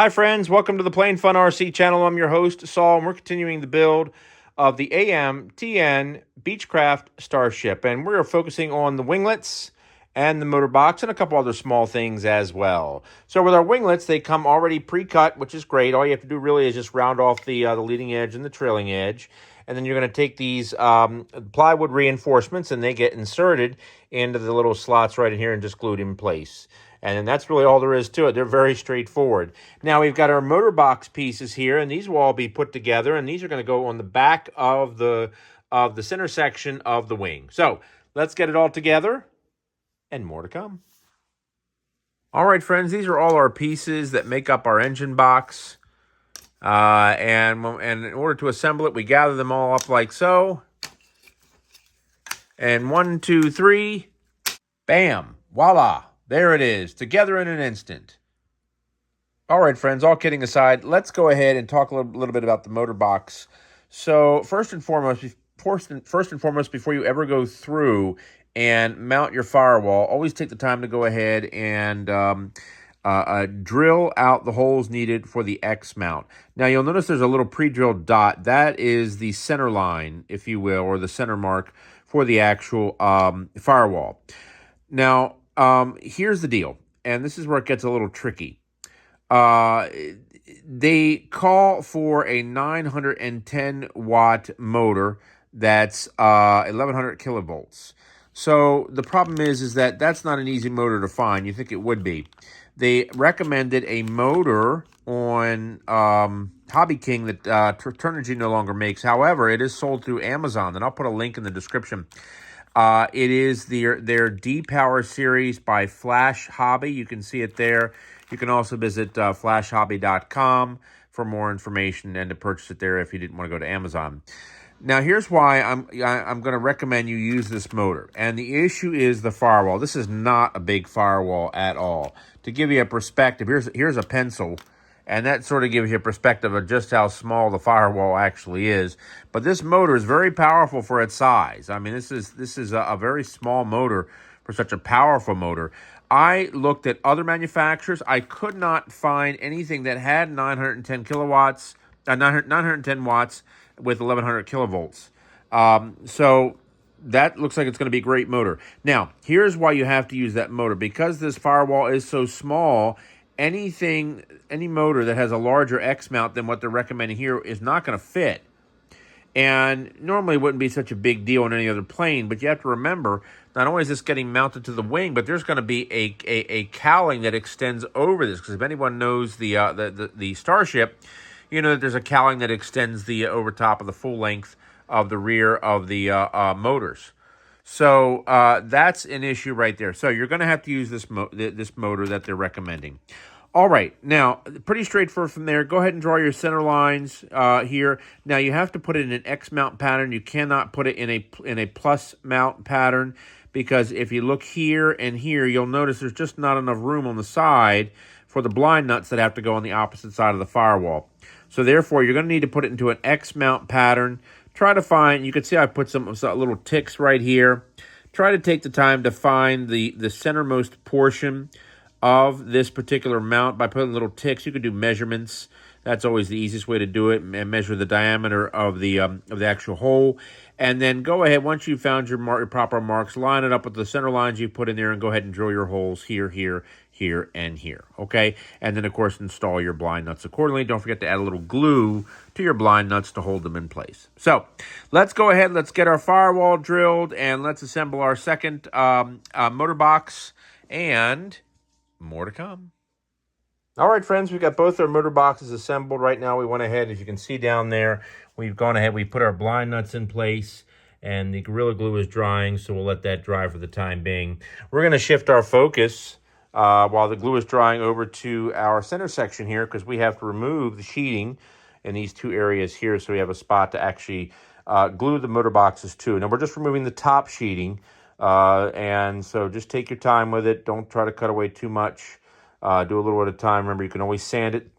Hi, friends. Welcome to the Plain Fun RC channel. I'm your host, Saul, and we're continuing the build of the AMTN Beechcraft Starship. And we're focusing on the winglets and the motor box and a couple other small things as well. So with our winglets, they come already pre-cut, which is great. All you have to do really is just round off the leading edge and the trailing edge. And then you're going to take these plywood reinforcements, and they get inserted into the little slots right in here and just glued in place. And then that's really all there is to it. They're very straightforward. Now we've got our motor box pieces here, and these will all be put together, and these are going to go on the back of the center section of the wing. So let's get it all together, and more to come. All right, friends, these are all our pieces that make up our engine box. And in order to assemble it, we gather them all up like so. And 1, 2, 3, bam, voila. There it is, together in an instant. All right, friends, all kidding aside, let's go ahead and talk a little bit about the motor box. So first and foremost, before you ever go through and mount your firewall, always take the time to go ahead and drill out the holes needed for the X mount. Now, you'll notice there's a little pre-drilled dot. That is the center line, if you will, or the center mark for the actual firewall. Now, here's the deal, and this is where it gets a little tricky. They call for a 910 watt motor that's 1100 kilovolts. So the problem is that that's not an easy motor to find. You think it would be. They recommended a motor on Hobby King that Turnigy no longer makes. However, it is sold through Amazon, and I'll put a link in the description. It is their D-Power series by Flash Hobby. You can see it there. You can also visit flashhobby.com for more information and to purchase it there if you didn't want to go to Amazon. Now, here's why I'm going to recommend you use this motor. And the issue is the firewall. This is not a big firewall at all. To give you a perspective, here's a pencil. And that sort of gives you a perspective of just how small the firewall actually is. But this motor is very powerful for its size. I mean, this is a very small motor for such a powerful motor. I looked at other manufacturers. I could not find anything that had 910 kilowatts, 910 watts with 1100 kilovolts. So that looks like it's going to be a great motor. Now, here's why you have to use that motor. Because this firewall is so small, any motor that has a larger X mount than what they're recommending here is not going to fit. And normally it wouldn't be such a big deal on any other plane, but you have to remember, not only is this getting mounted to the wing, but there's going to be a cowling that extends over this. Because if anyone knows the Starship, you know that there's a cowling that extends the over top of the full length of the rear of the motors. So that's an issue right there. So you're going to have to use this motor that they're recommending. All right, now, pretty straightforward from there. Go ahead and draw your center lines here. Now, you have to put it in an X mount pattern. You cannot put it in a plus mount pattern because if you look here and here, you'll notice there's just not enough room on the side for the blind nuts that have to go on the opposite side of the firewall. So, therefore, you're going to need to put it into an X mount pattern. Try to find, you can see I put some little ticks right here. Try to take the time to find the centermost portion of this particular mount by putting little ticks. You could do measurements. That's always the easiest way to do it, and measure the diameter of the actual hole. And then go ahead, once you've found your proper marks, line it up with the center lines you put in there and go ahead and drill your holes here, here, here, and here, okay? And then, of course, install your blind nuts accordingly. Don't forget to add a little glue to your blind nuts to hold them in place. So let's go ahead, let's get our firewall drilled, and let's assemble our second motor box, and more to come. All right, friends, we've got both our motor boxes assembled. Right now, we went ahead, as you can see down there, we've gone ahead, we put our blind nuts in place, and the Gorilla Glue is drying, so we'll let that dry for the time being. We're going to shift our focus while the glue is drying over to our center section here, because we have to remove the sheeting in these two areas here, so we have a spot to actually glue the motor boxes to. Now, we're just removing the top sheeting, and so just take your time with it. Don't try to cut away too much. Do a little at a time. Remember, you can always sand it.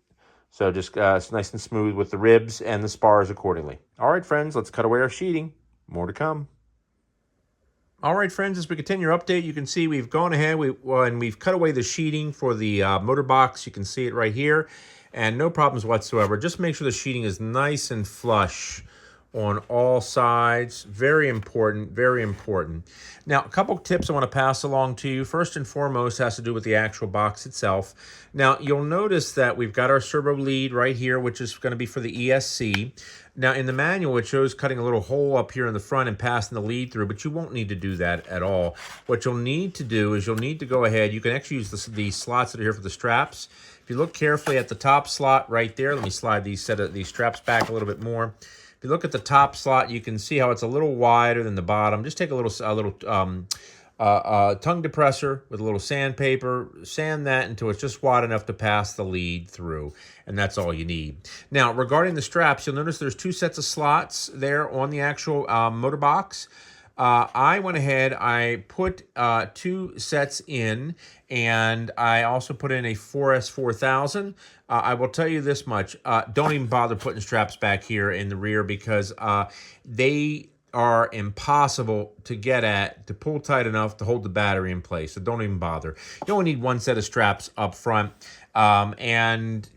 So just it's nice and smooth with the ribs and the spars accordingly. All right, friends, let's cut away our sheeting. More to come. All right, friends, as we continue our update, you can see we've gone ahead and we've cut away the sheeting for the motor box. You can see it right here, and no problems whatsoever. Just make sure the sheeting is nice and flush on all sides. Very important, very important. Now, a couple tips I want to pass along to you. First and foremost has to do with the actual box itself. Now, you'll notice that we've got our servo lead right here, which is going to be for the ESC. Now, in the manual, it shows cutting a little hole up here in the front and passing the lead through, but you won't need to do that at all. What you'll need to do is you'll need to go ahead. You can actually use the slots that are here for the straps. If you look carefully at the top slot right there, let me slide these straps back a little bit more. If you look at the top slot, you can see how it's a little wider than the bottom. Just take a little tongue depressor with a little sandpaper, sand that until it's just wide enough to pass the lead through, and that's all you need. Now, regarding the straps, you'll notice there's two sets of slots there on the actual motor box. I went ahead, I put two sets in, and I also put in a 4S4000. I will tell you this much, don't even bother putting straps back here in the rear because they are impossible to get at, to pull tight enough to hold the battery in place, so don't even bother. You only need one set of straps up front, and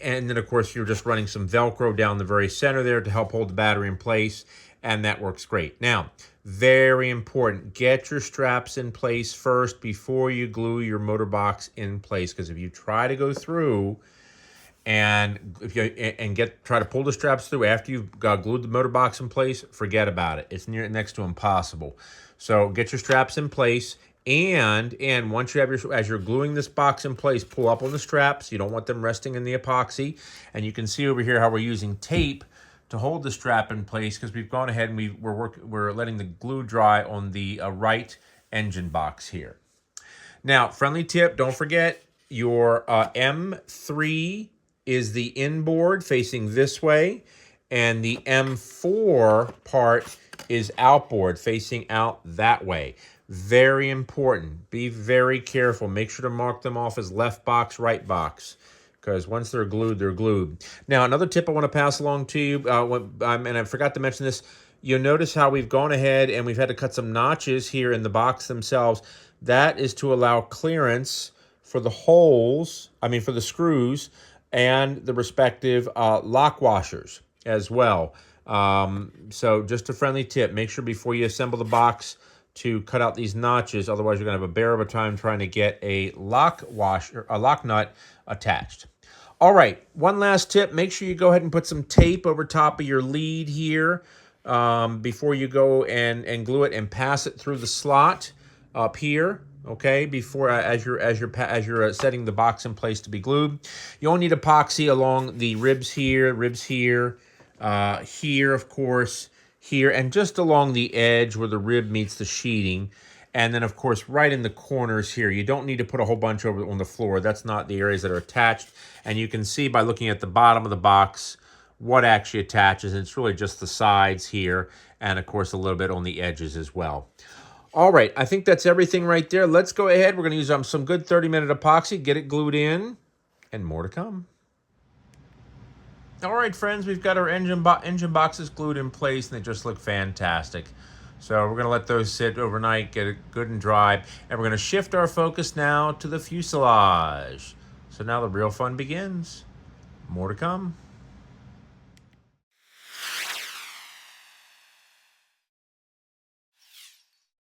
then of course you're just running some Velcro down the very center there to help hold the battery in place, and that works great. Now, very important, get your straps in place first before you glue your motor box in place, because if you try to go through and try to pull the straps through after you've glued the motor box in place, forget about it. It's next to impossible. So get your straps in place, and once you have as you're gluing this box in place, pull up on the straps. You don't want them resting in the epoxy. And you can see over here how we're using tape to hold the strap in place because we've gone ahead and we're letting the glue dry on the right engine box here. Now, friendly tip, don't forget your M3 is the inboard facing this way, and the M4 part is outboard facing out that way. Very important. Be very careful. Make sure to mark them off as left box, right box, because once they're glued, they're glued. Now, another tip I want to pass along to you, and I forgot to mention this, you'll notice how we've gone ahead and we've had to cut some notches here in the box themselves. That is to allow clearance for the holes, for the screws, and the respective lock washers as well. So just a friendly tip, make sure before you assemble the box to cut out these notches, otherwise you're going to have a bear of a time trying to get a lock nut attached. All right, one last tip, make sure you go ahead and put some tape over top of your lead here before you go and glue it and pass it through the slot up here. Okay, before as you're setting the box in place to be glued, you only need epoxy along the ribs here, here of course, here, and just along the edge where the rib meets the sheeting, and then of course right in the corners here. You don't need to put a whole bunch over on the floor. That's not the areas that are attached, and you can see by looking at the bottom of the box what actually attaches, and it's really just the sides here, and of course a little bit on the edges as well. All right, I think that's everything right there. Let's go ahead. We're going to use some good 30-minute epoxy, get it glued in, and more to come. All right, friends, we've got our engine boxes glued in place, and they just look fantastic. So we're going to let those sit overnight, get it good and dry, and we're going to shift our focus now to the fuselage. So now the real fun begins. More to come.